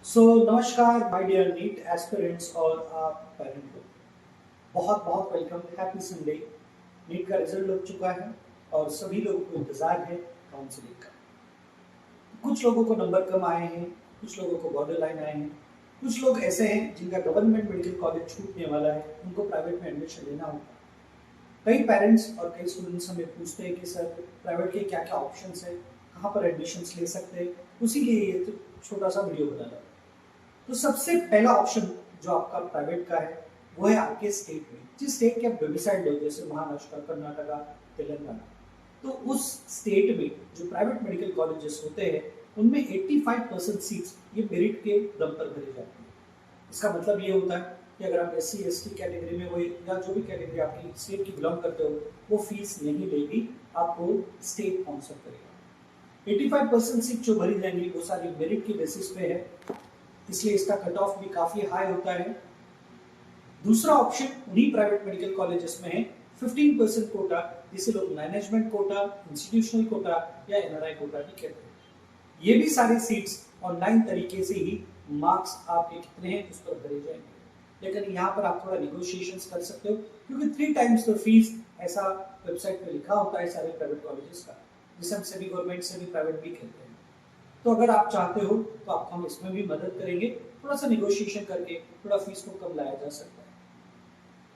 नमस्कार my dear NEET aspirants और आप पेरेंट को बहुत बहुत वेलकम। Happy Sunday. नीट का रिजल्ट लग चुका है और सभी लोगों को इंतजार है काउंसलिंग का। कुछ लोगों को नंबर कम आए हैं, कुछ लोगों को बॉर्डर लाइन आए हैं, कुछ लोग ऐसे हैं जिनका गवर्नमेंट मेडिकल कॉलेज छूटने वाला है, उनको प्राइवेट में एडमिशन लेना होगा। कई पेरेंट्स और कई स्टूडेंट्स हमें पूछते हैं कि सर प्राइवेट के क्या क्या ऑप्शंस है, कहाँ पर एडमिशन्स ले सकते हैं, उसी लिए ये तो छोटा सा वीडियो बनाना। तो सबसे पहला ऑप्शन जो आपका प्राइवेट का है वो है आपके स्टेट में, जिस स्टेट के आप डोमिसाइल्ड हो, जैसे महाराष्ट्र, कर्नाटका, तेलंगाना। तो उस स्टेट में जो प्राइवेट मेडिकल कॉलेजेस होते हैं उनमें 85% सीट्स ये मेरिट के दम पर भरी जाती है। इसका मतलब ये होता है कि अगर आप SC ST कैटेगरी में हो या जो भी कैटेगरी आपकी स्टेट की बिलोंग करते हो, वो फीस नहीं लेगी, आपको स्टेट स्पॉन्सर करेगा। 85% सीट जो भरी जाएंगी वो सारी मेरिट के बेसिस पे है, इसलिए इसका कट ऑफ भी काफी हाई होता है। दूसरा ऑप्शन उन्हीं प्राइवेट मेडिकल कॉलेजेस में है 15% कोटा, जिसे लोग मैनेजमेंट कोटा, इंस्टीट्यूशनल कोटा या NRI कोटा भी कहते हैं। ये भी सारे सीट्स ऑनलाइन तरीके से ही मार्क्स आपके कितने हैं उस पर भरे जाएंगे, लेकिन यहाँ पर आप थोड़ा निगोशिएशंस कर सकते हो, क्योंकि 3 टाइम्स द फीस ऐसा वेबसाइट पे लिखा होता है सारे प्राइवेट कॉलेजेस का, जिसे हम सेमी गवर्नमेंट सेमी प्राइवेट भी कहते हैं। तो अगर आप चाहते हो तो आपको हम इसमें भी मदद करेंगे, थोड़ा सा निगोशिएशन करके थोड़ा फीस को कम लाया जा सकता है।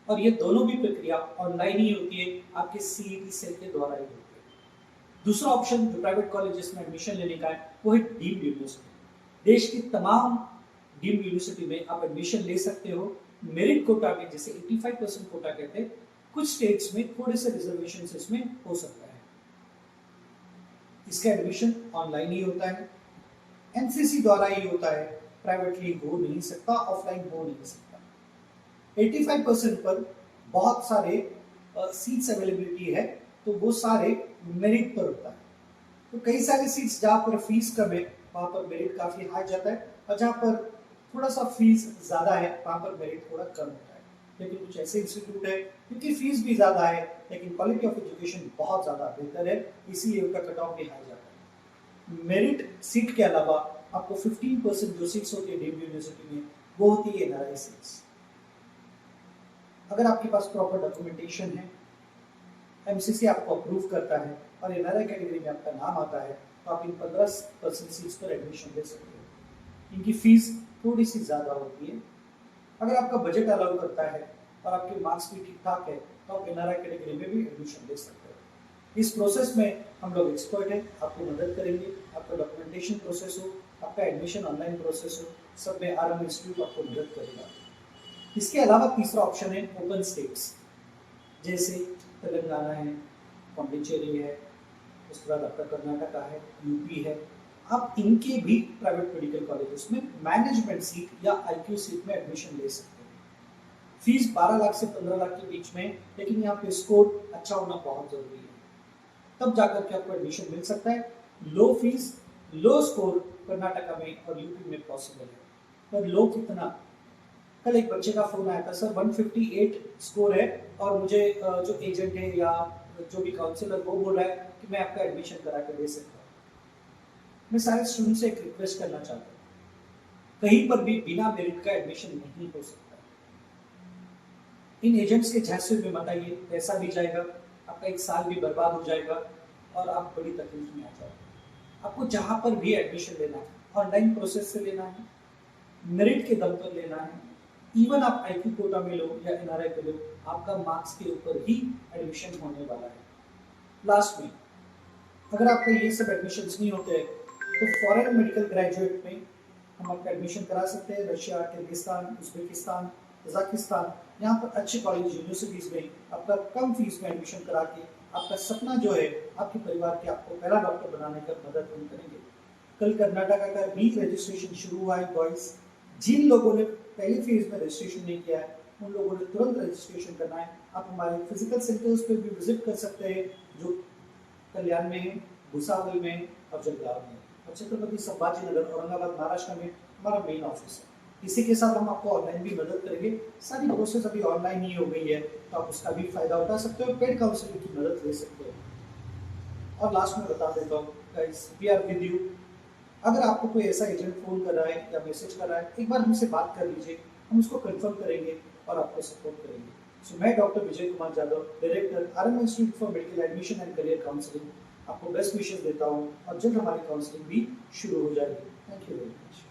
और ये दोनों भी प्रक्रिया ऑनलाइन ही होती है, आपके CET सेल के द्वारा ही होती है। दूसरा ऑप्शन जो प्राइवेट कॉलेजेस में एडमिशन लेने का है वो है डीम्ड यूनिवर्सिटी। देश की तमाम डीम्ड यूनिवर्सिटी में आप एडमिशन ले सकते हो मेरिट कोटा में, जिसे 85% कोटा कहते हैं। कुछ स्टेट्स में थोड़े से रिजर्वेशन इसमें हो सकता है। इसका एडमिशन ऑनलाइन ही होता है, NCC द्वारा ही होता है, प्राइवेटली हो नहीं सकता, ऑफलाइन हो नहीं सकता। 85% पर बहुत सारे सीट्स अवेलेबिलिटी है, तो वो सारे मेरिट पर होता है। तो कई सारे सीट्स जहाँ पर फीस कम है वहाँ पर मेरिट काफी हाई जाता है, और जहाँ पर थोड़ा सा फीस ज्यादा है वहाँ पर मेरिट थोड़ा कम होता है। लेकिन कुछ ऐसे इंस्टीट्यूट है क्योंकि फीस भी ज्यादा है लेकिन क्वालिटी ऑफ एजुकेशन बहुत ज्यादा बेहतर है, इसीलिए उनका कट ऑफ भी हाई जाता है। मेरिट सीट के अलावा आपको 15% जो सीट्स होती है डीम्ड यूनिवर्सिटी में वो होती है NRI सीट्स। अगर आपके पास प्रॉपर डॉक्यूमेंटेशन है, MCC आपको अप्रूव करता है और NRI कैटेगरी में आपका नाम आता है, तो आप इन 15% सीट्स पर एडमिशन ले सकते हो। इनकी फीस थोड़ी सी ज्यादा होती है। अगर आपका बजट अलाउ करता है और आपके मार्क्स भी ठीक ठाक है तो आप NRI कैटेगरी में भी एडमिशन ले सकते हो। इस प्रोसेस में हम लोग एक्सपर्ट हैं, आपको मदद करेंगे। आपका डॉक्यूमेंटेशन प्रोसेस हो, आपका एडमिशन ऑनलाइन प्रोसेस हो, सब में RM इंस्टीट्यूट आपको मदद करेगा। इसके अलावा तीसरा ऑप्शन है ओपन स्टेट्स, जैसे तेलंगाना है, पौंडीचेरी है, उसके बाद आपका कर्नाटका है, UP है। आप इनके भी प्राइवेट मेडिकल कॉलेजेस में मैनेजमेंट सीट या IQ सीट में एडमिशन ले सकते हैं। फीस 12 लाख से 15 लाख के बीच में, लेकिन यहाँ पे स्कोर अच्छा होना बहुत जरूरी है, तब जाकर के आपको एडमिशन मिल सकता है। लो फीस लो स्कोर कर्नाटका में और UP में पॉसिबल है, पर लो कितना? कल एक बच्चे का फोन आया था, सर 158 स्कोर है और मुझे जो एजेंट है या जो भी काउंसलर वो बोल रहा है कि मैं आपका एडमिशन करा के दे सकता हूँ। मैं सारे स्टूडेंट से एक रिक्वेस्ट करना चाहता हूँ, कहीं पर भी बिना मेरिट का एडमिशन नहीं हो सकता। इन एजेंट्स के झांसे में मत आइए, पैसा भी जाएगा, आपका एक साल भी बर्बाद हो जाएगा और आप बड़ी तकलीफ में आ जाओगे। आपको जहां पर भी एडमिशन लेना है ऑनलाइन प्रोसेस से लेना है, मेरिट के दम पर लेना है। इवन आप IQ कोटा में लो या NRI पे लो, आपका मार्क्स के ऊपर ही एडमिशन होने वाला है। लास्ट में अगर आपका ये सब एडमिशंस नहीं होते तो फॉरेन मेडिकल ग्रेजुएट में हम आपका एडमिशन करा सकते हैं। रशिया, किर्गिस्तान, उज्बेकिस्तान, कजाकिस्तान, यहाँ पर अच्छे कॉलेज यूनिवर्सिटीज में आपका कम फीस में एडमिशन करा के आपका सपना जो है आपके परिवार के आपको पहला डॉक्टर बनाने का मदद हम करेंगे। कल कर्नाटका का भी रजिस्ट्रेशन शुरू हुआ है बॉयज। जिन लोगों ने पहली फेज में रजिस्ट्रेशन नहीं किया है उन लोगों ने तुरंत रजिस्ट्रेशन करना है। आप हमारे फिजिकल सेंटर्स पे भी विजिट कर सकते हैं, जो कल्याण में है, भुसावल में और जलगांव में और छत्रपति संभाजी नगर औरंगाबाद महाराष्ट्र में हमारा मेन ऑफिस है। इसी के साथ हम आपको ऑनलाइन भी मदद करेंगे। सारी प्रोसेस अभी ऑनलाइन ही हो गई है, तो आप उसका भी फायदा उठा सकते हो, पेड काउंसलिंग की मदद ले सकते हो। और लास्ट में बता देता हूँ guys, we are with you. अगर आपको कोई ऐसा एजेंट फ़ोन कर रहा है या मैसेज कर रहा है, एक बार हमसे बात कर लीजिए, हम उसको कंफर्म करेंगे और आपको सपोर्ट करेंगे। सो मैं doctor Vijay Kumar Jadhav, director RM institute for medical admission and career counselling, आपको बेस्ट विशेस देता हूँ और जल्द हमारी काउंसलिंग भी शुरू हो जाएगी। Thank you very much.